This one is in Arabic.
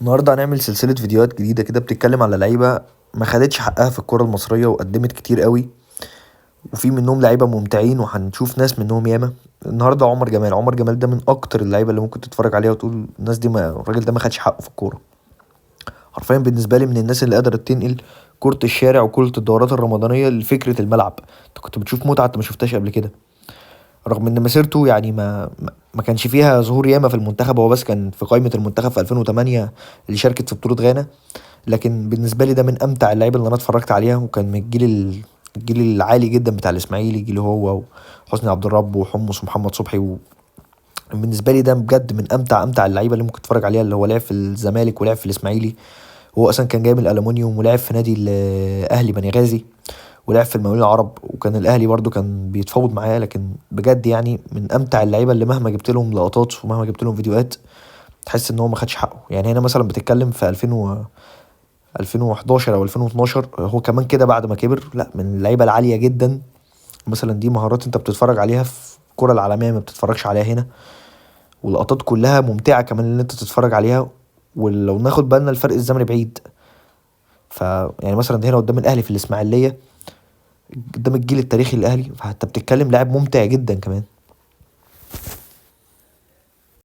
النهارده هنعمل سلسلة فيديوهات جديدة كده بتتكلم على لعيبة ما خدتش حقها في الكرة المصرية وقدمت كتير قوي، وفي منهم لعيبة ممتعين وهنشوف ناس منهم ياما. النهارده عمر جمال ده من اكتر اللعيبة اللي ممكن تتفرج عليها وتقول الناس دي، ما الراجل ده ما خدش حقه في الكورة. حرفيا بالنسبة لي من الناس اللي قدرت تنقل كرة الشارع وكرة الدورات الرمضانية لفكرة الملعب. انت كنت بتشوف متعة انت ما شفتهاش قبل كده، رغم ان مسيرته يعني ما كانش فيها ظهور ياما في المنتخب. هو بس كان في قائمة المنتخب في 2008 اللي شاركت في بطولة غانا، لكن بالنسبه لي ده من امتع اللعيبه اللي انا اتفرجت عليها، وكان من الجيل العالي جدا بتاع الاسماعيلي، جيل هو وحسني عبد الرب وحمص ومحمد صبحي بالنسبه لي ده بجد من امتع اللعيبه اللي ممكن تتفرج عليها، اللي هو لعب في الزمالك ولعب في الاسماعيلي. هو اصلا كان جاي من الالومنيوم ولعب في نادي الاهلي بني غازي، ولعب في المقاولين العرب، وكان الاهلي برضو كان بيتفاوض معاه. لكن بجد يعني من امتع اللعيبه اللي مهما جبت لهم لقطات ومهما جبت لهم فيديوهات تحس ان هو ما خدش حقه. يعني هنا مثلا بتتكلم في 2011 او 2012، هو كمان كده بعد ما كبر، لا من اللعيبه العاليه جدا. مثلا دي مهارات انت بتتفرج عليها في الكره العالميه ما بتتفرجش عليها هنا، واللقطات كلها ممتعه كمان ان انت تتفرج عليها. ولو ناخد بالنا الفرق الزمني بعيد، ف يعني مثلا هنا قدام الاهلي في الاسماعيليه، قدام الجيل التاريخي الاهلي، فانت بتتكلم لاعب ممتع جدا كمان.